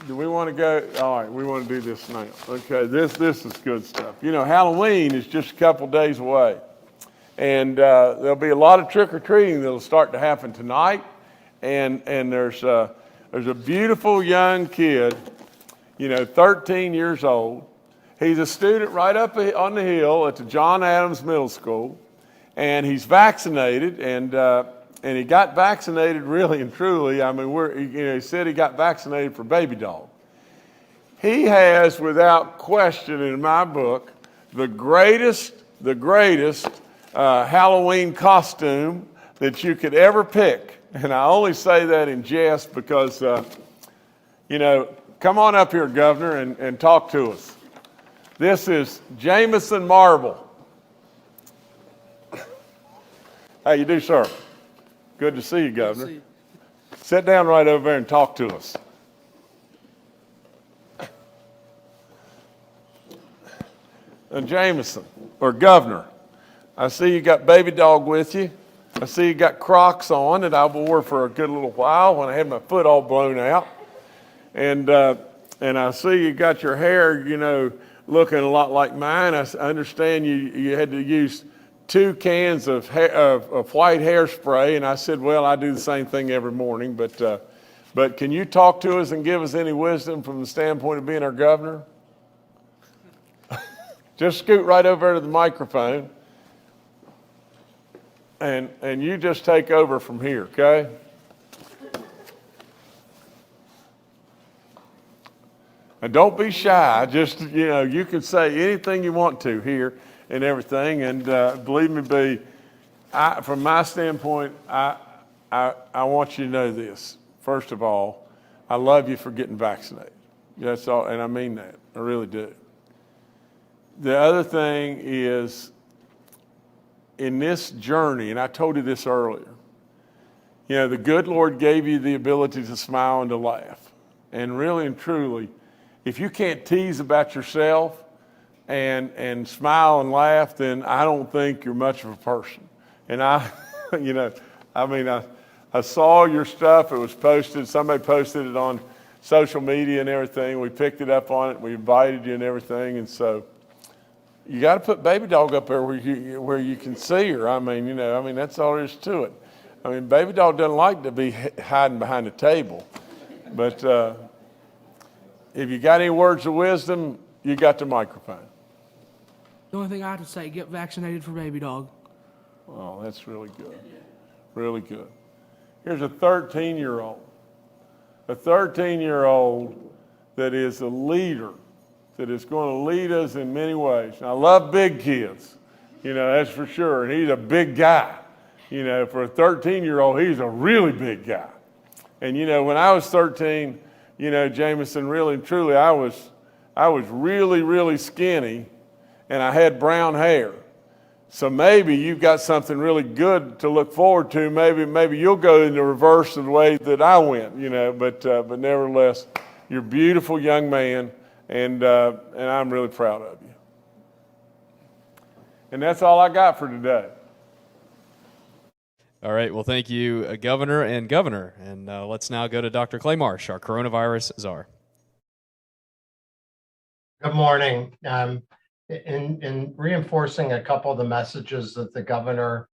we want to go? All right, we want to do this now. Okay, this is good stuff. Halloween is just a couple days away, and there'll be a lot of trick-or-treating that'll start to happen tonight, and there's a beautiful young kid, 13 years old. He's a student right up on the hill at the John Adams Middle School, and he's vaccinated, and he got vaccinated really and truly. I mean, he said he got vaccinated for baby dog. He has, without question, in my book, the greatest Halloween costume that you could ever pick. And I only say that in jest because, come on up here, Governor, and talk to us. This is Jameson Marble. How you do, sir? Good to see you, Governor. See you. Sit down right over there and talk to us. Jameson, or Governor, I see you got baby dog with you. I see you got Crocs on that I wore for a good little while when I had my foot all blown out. And I see you got your hair, looking a lot like mine. I understand you had to use 2 cans of white hairspray, and I said, well, I do the same thing every morning, but can you talk to us and give us any wisdom from the standpoint of being our governor? Just scoot right over to the microphone, and you just take over from here, okay? And don't be shy. Just, you can say anything you want to here and everything. And believe me, from my standpoint, I want you to know this. First of all, I love you for getting vaccinated. That's all, and I mean that. I really do. The other thing is, in this journey, and I told you this earlier, the good Lord gave you the ability to smile and to laugh. And really and truly, if you can't tease about yourself and smile and laugh, then I don't think you're much of a person. And I saw your stuff. It was posted. Somebody posted it on social media and everything. We picked it up on it. We invited you and everything. And so you got to put baby dog up there where you can see her. That's all there is to it. Baby dog doesn't like to be hiding behind a table. But if you got any words of wisdom, you got the microphone. The only thing I have to say, get vaccinated for baby dog. Oh, that's really good. Really good. Here's a 13-year-old. A 13-year-old that is a leader, that is going to lead us in many ways. And I love big kids, that's for sure. And he's a big guy. For a 13-year-old, he's a really big guy. And, when I was 13, Jameson, really and truly, I was really, really skinny, and I had brown hair. So maybe you've got something really good to look forward to. Maybe you'll go in the reverse of the way that I went, But nevertheless, you're a beautiful young man, and I'm really proud of you. And that's all I got for today. All right. Well, thank you, Governor. And let's now go to Dr. Clay Marsh, our coronavirus czar. Good morning. In reinforcing a couple of the messages that the governor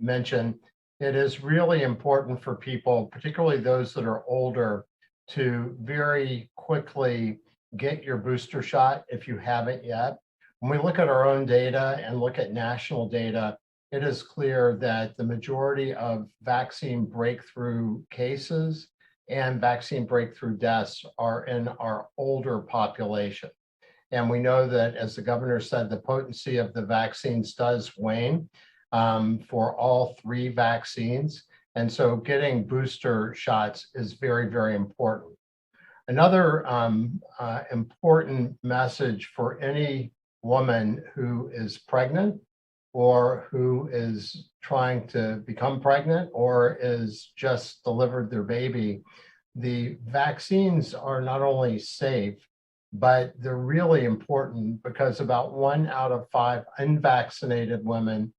mentioned, it is really important for people, particularly those that are older, to very quickly get your booster shot if you haven't yet. When we look at our own data and look at national data, it is clear that the majority of vaccine breakthrough cases and vaccine breakthrough deaths are in our older population. And we know that, as the governor said, the potency of the vaccines does wane. for all 3 vaccines. And so getting booster shots is very, very important. Another important message for any woman who is pregnant or who is trying to become pregnant or is just delivered their baby, the vaccines are not only safe, but they're really important because about 1 out of 5 unvaccinated women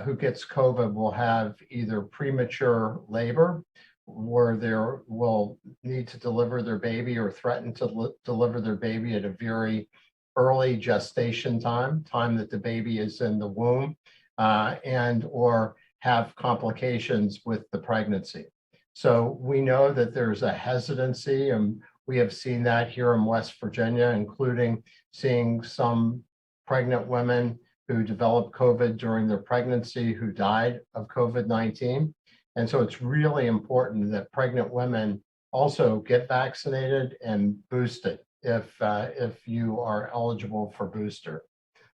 who gets COVID will have either premature labor, where they will need to deliver their baby or threaten to deliver their baby at a very early gestation time that the baby is in the womb, and or have complications with the pregnancy. So we know that there's a hesitancy, and we have seen that here in West Virginia, including seeing some pregnant women who developed COVID during their pregnancy who died of COVID-19. And so it's really important that pregnant women also get vaccinated and boosted if you are eligible for booster.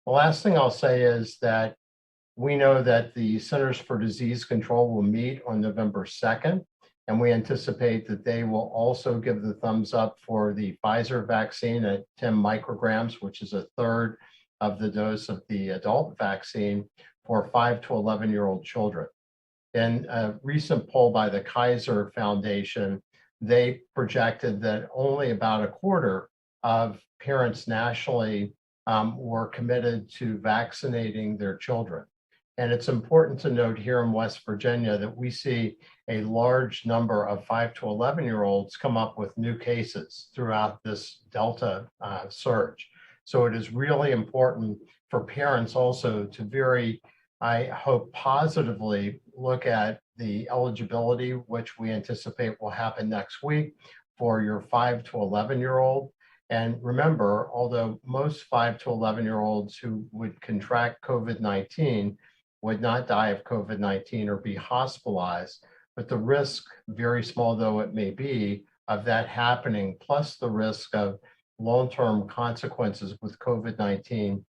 The last thing I'll say is that we know that the Centers for Disease Control will meet on November 2nd, and we anticipate that they will also give the thumbs up for the Pfizer vaccine at 10 micrograms, which is a third of the dose of the adult vaccine for 5 to 11-year-old children. In a recent poll by the Kaiser Foundation, they projected that only about a quarter of parents nationally were committed to vaccinating their children. And it's important to note here in West Virginia that we see a large number of 5 to 11-year-olds come up with new cases throughout this Delta surge. So it is really important for parents also to very, I hope, positively look at the eligibility, which we anticipate will happen next week for your 5 to 11-year-old. And remember, although most 5 to 11-year-olds who would contract COVID-19 would not die of COVID-19 or be hospitalized, but the risk, very small though it may be, of that happening, plus the risk of long-term consequences with COVID-19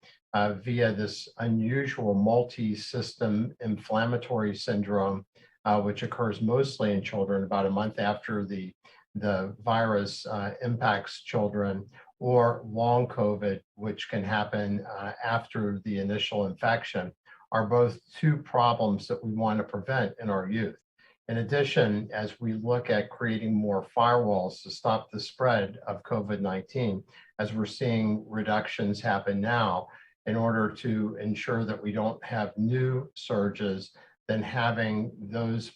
via this unusual multi-system inflammatory syndrome, which occurs mostly in children about a month after the virus impacts children, or long COVID, which can happen after the initial infection, are both 2 problems that we want to prevent in our youth. In addition, as we look at creating more firewalls to stop the spread of COVID-19, as we're seeing reductions happen now, in order to ensure that we don't have new surges, then having those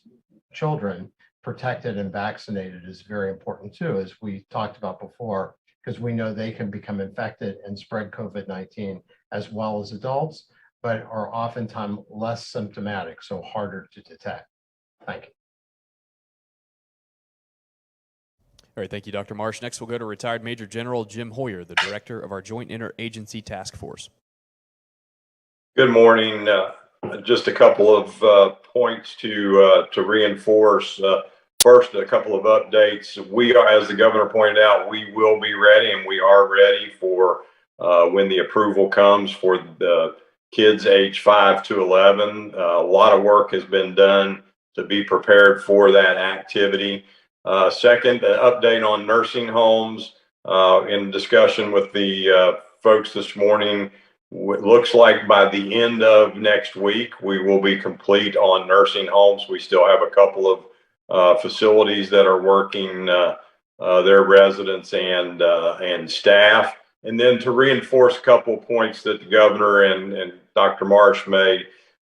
children protected and vaccinated is very important too, as we talked about before, because we know they can become infected and spread COVID-19 as well as adults, but are oftentimes less symptomatic, so harder to detect. Thank you. All right, thank you, Dr. Marsh. Next, we'll go to retired Major General Jim Hoyer, the director of our Joint Interagency Task Force. Good morning. Just a couple of points to reinforce. First, a couple of updates. We are, as the governor pointed out, we will be ready, and we are ready for when the approval comes for the kids age 5 to 11. A lot of work has been done to be prepared for that activity. Second, an update on nursing homes. In discussion with the folks this morning, it looks like by the end of next week, we will be complete on nursing homes. We still have a couple of facilities that are working their residents and staff. And then to reinforce a couple of points that the governor and Dr. Marsh made,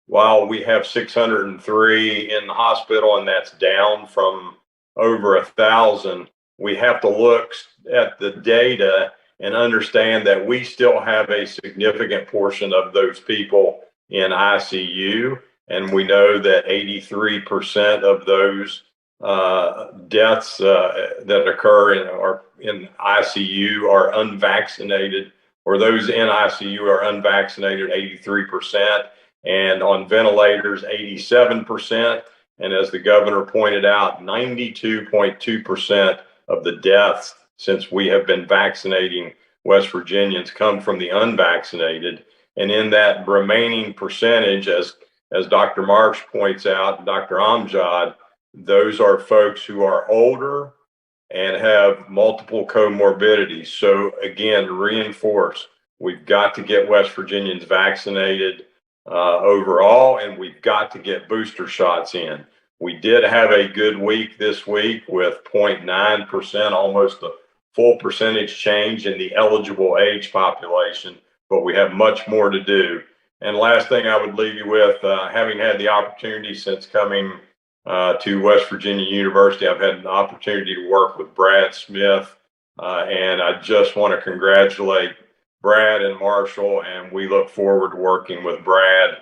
while we have 603 in the hospital, and that's down from over 1,000, we have to look at the data and understand that we still have a significant portion of those people in ICU. And we know that 83% of those deaths that occur in ICU are unvaccinated, or those in ICU are unvaccinated, 83%, and on ventilators, 87%. And as the governor pointed out, 92.2% of the deaths since we have been vaccinating West Virginians come from the unvaccinated. And in that remaining percentage, as as Dr. Marsh points out, and Dr. Amjad, those are folks who are older and have multiple comorbidities. So again, reinforce, we've got to get West Virginians vaccinated overall, and we've got to get booster shots in. We did have a good week this week with 0.9%, almost a full percentage change in the eligible age population, but we have much more to do. And last thing I would leave you with, having had the opportunity since coming to West Virginia University, I've had an opportunity to work with Brad Smith, and I just want to congratulate Brad and Marshall, and we look forward to working with Brad.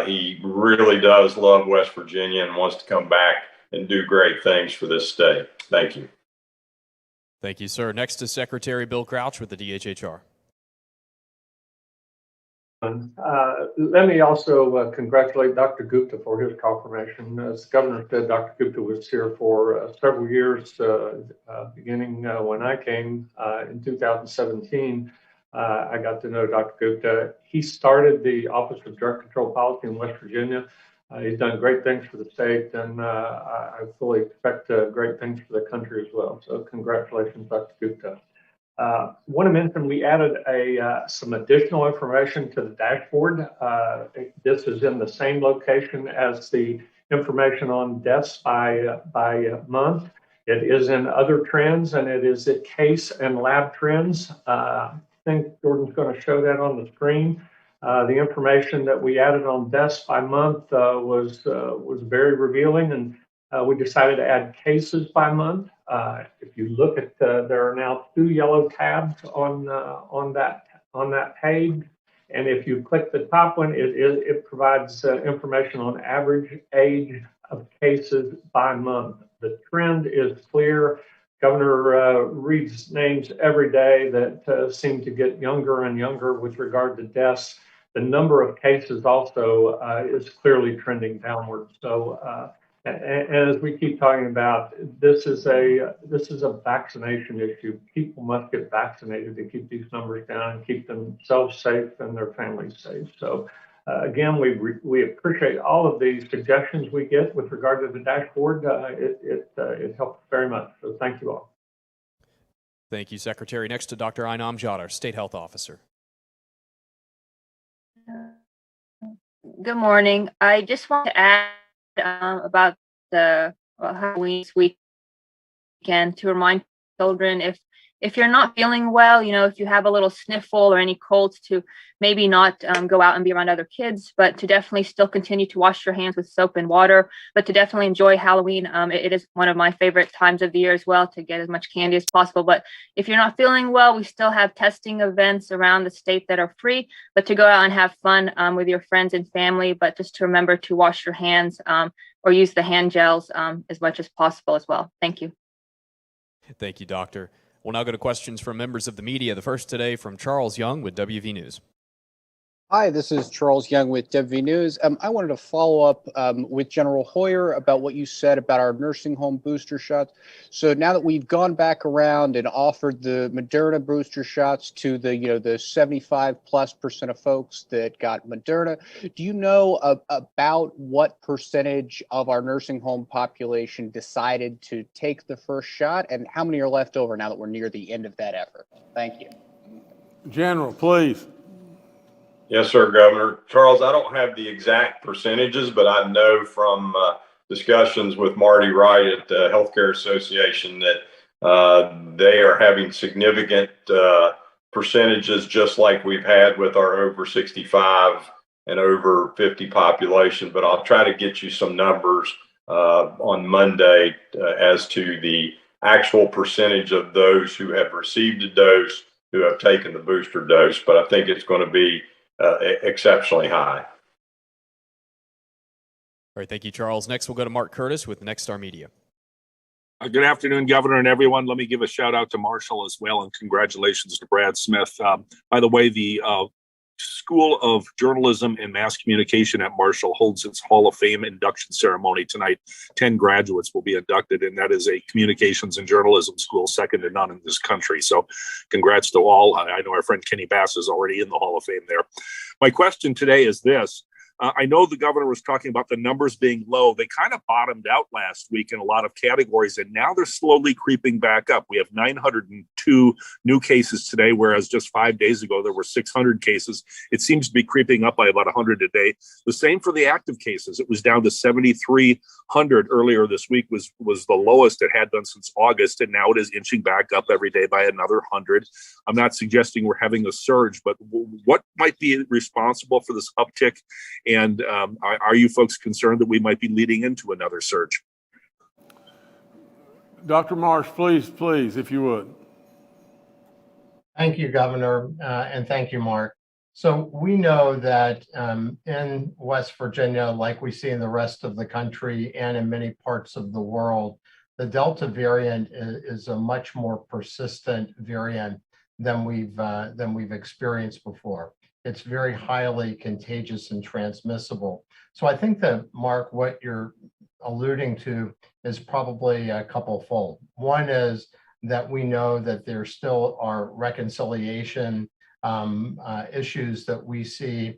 He really does love West Virginia and wants to come back and do great things for this state. Thank you. Thank you, sir. Next is Secretary Bill Crouch with the DHHR. Let me also congratulate Dr. Gupta for his confirmation. As the governor said, Dr. Gupta was here for several years, beginning when I came in 2017. I got to know Dr. Gupta. He started the Office of Drug Control Policy in West Virginia. He's done great things for the state, and I fully expect great things for the country as well. So congratulations, Dr. Gupta. Want to mention we added some additional information to the dashboard. This is in the same location as the information on deaths by month. It is in other trends, and it is at case and lab trends. I think Jordan's going to show that on the screen. The information that we added on deaths by month was very revealing, and we decided to add cases by month. If you look at, there are now 2 yellow tabs on that page, and if you click the top one, it provides information on average age of cases by month. The trend is clear. Governor reads names every day that seem to get younger and younger with regard to deaths. The number of cases also is clearly trending downward. So, and as we keep talking about, this is a vaccination issue. People must get vaccinated to keep these numbers down and keep themselves safe and their families safe. So, again, we appreciate all of the suggestions we get with regard to the dashboard. It helps very much. So, thank you all. Thank you, Secretary. Next to Dr. Ainam Jad, our State Health Officer. Good morning. I just want to add about the Halloween weekend to remind children if you're not feeling well, if you have a little sniffle or any colds, to maybe not go out and be around other kids, but to definitely still continue to wash your hands with soap and water, but to definitely enjoy Halloween. It is one of my favorite times of the year as well, to get as much candy as possible. But if you're not feeling well, we still have testing events around the state that are free, but to go out and have fun with your friends and family, but just to remember to wash your hands or use the hand gels as much as possible as well. Thank you. Thank you, Doctor. We'll now go to questions from members of the media. The first today from Charles Young with WV News. Hi, this is Charles Young with WV News. I wanted to follow up with General Hoyer about what you said about our nursing home booster shots. So now that we've gone back around and offered the Moderna booster shots to the 75+% of folks that got Moderna, do you know about what percentage of our nursing home population decided to take the first shot, and how many are left over now that we're near the end of that effort? Thank you. General, please. Yes, sir, Governor. Charles, I don't have the exact percentages, but I know from discussions with Marty Wright at the Healthcare Association that they are having significant percentages, just like we've had with our over 65 and over 50 population. But I'll try to get you some numbers on Monday as to the actual percentage of those who have received a dose, who have taken the booster dose. But I think it's going to be exceptionally high. All right, thank you, Charles. Next, we'll go to Mark Curtis with Nexstar Media. Good afternoon, Governor, and everyone. Let me give a shout out to Marshall as well, and congratulations to Brad Smith. By the way, the School of Journalism and Mass Communication at Marshall holds its Hall of Fame induction ceremony tonight. 10 graduates will be inducted, and that is a communications and journalism school second to none in this country. So congrats to all. I know our friend Kenny Bass is already in the Hall of Fame there. My question today is this. I know the governor was talking about the numbers being low. They kind of bottomed out last week in a lot of categories, and now they're slowly creeping back up. We have 902 new cases today, whereas just 5 days ago, there were 600 cases. It seems to be creeping up by about 100 a day. The same for the active cases. It was down to 7,300 earlier this week, was the lowest it had done since August, and now it is inching back up every day by another 100. I'm not suggesting we're having a surge, but what might be responsible for this uptick? And are you folks concerned that we might be leading into another surge? Dr. Marsh, please, if you would. Thank you, Governor, and thank you, Mark. So we know that in West Virginia, like we see in the rest of the country and in many parts of the world, the Delta variant is a much more persistent variant than we've experienced before. It's very highly contagious and transmissible. So I think that, Mark, what you're alluding to is probably a couple-fold. One is that we know that there still are reconciliation issues that we see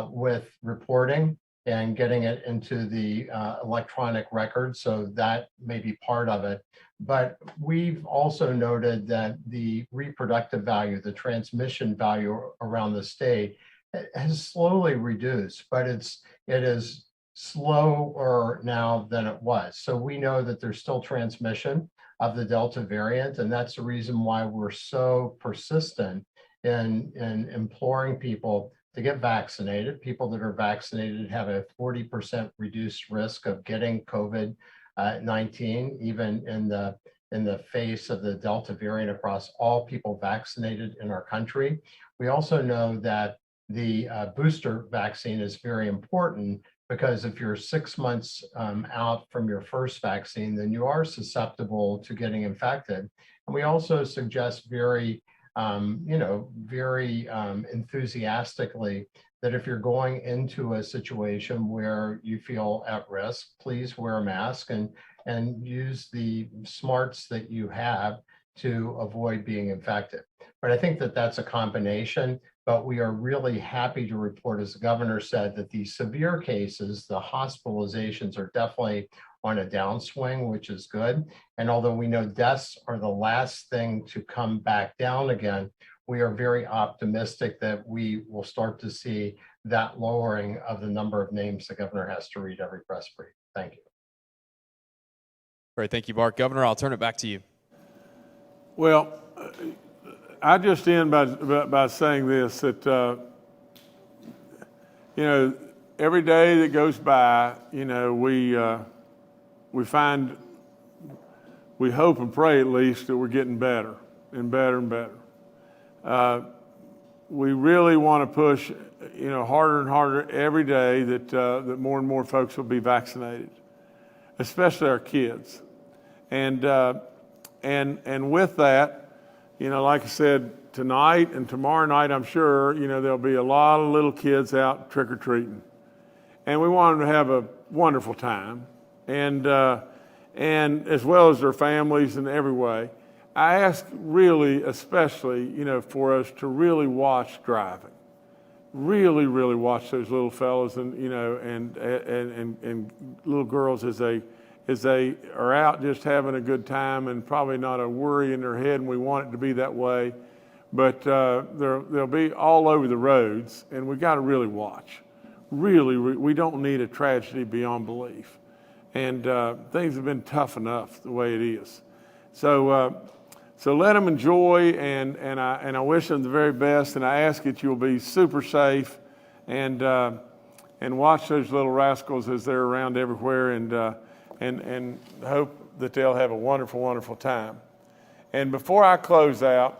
with reporting and getting it into the electronic record. So that may be part of it. But we've also noted that the reproductive value, the transmission value around the state has slowly reduced, but it is slower now than it was. So we know that there's still transmission of the Delta variant, and that's the reason why we're so persistent in imploring people to get vaccinated. People that are vaccinated have a 40% reduced risk of getting COVID-19, even in the face of the Delta variant across all people vaccinated in our country. We also know that the booster vaccine is very important, because if you're 6 months out from your first vaccine, then you are susceptible to getting infected. And we also suggest very enthusiastically that if you're going into a situation where you feel at risk, please wear a mask and use the smarts that you have to avoid being infected. But I think that that's a combination, but we are really happy to report, as the governor said, that the severe cases, the hospitalizations are definitely on a downswing, which is good. And although we know deaths are the last thing to come back down again, we are very optimistic that we will start to see that lowering of the number of names the governor has to read every press brief. Thank you. All right, thank you, Mark. Governor, I'll turn it back to you. Well, I just end by saying this, that, every day that goes by, we find, we hope and pray at least, that we're getting better and better and better. We really want to push, harder and harder every day that more and more folks will be vaccinated, especially our kids. And with that, like I said, tonight and tomorrow night, I'm sure, there'll be a lot of little kids out trick-or-treating. And we want them to have a wonderful time, and as well as their families in every way. I ask really, especially, for us to really watch driving. Really, really watch those little fellas and little girls as they are out just having a good time and probably not a worry in their head, and we want it to be that way. But they'll be all over the roads, and we got to really watch. Really, we don't need a tragedy beyond belief. And things have been tough enough the way it is. So let them enjoy, and I wish them the very best, and I ask that you'll be super safe and watch those little rascals as they're around everywhere, and hope that they'll have a wonderful, wonderful time. And before I close out,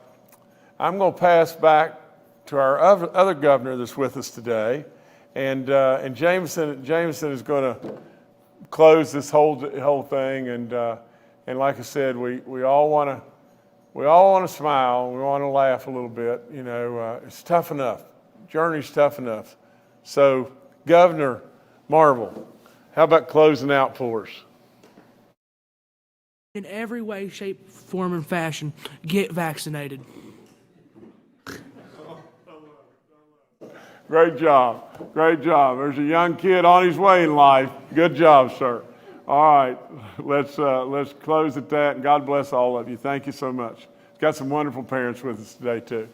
I'm going to pass back to our other governor that's with us today, and Jameson is going to close this whole thing. And like I said, we all want to smile. We want to laugh a little bit. It's tough enough. Journey's tough enough. So, Governor Marvel, how about closing out for us? In every way, shape, form, and fashion, get vaccinated. Great job. Great job. There's a young kid on his way in life. Good job, sir. All right, let's close at that, and God bless all of you. Thank you so much. Got some wonderful parents with us today, too.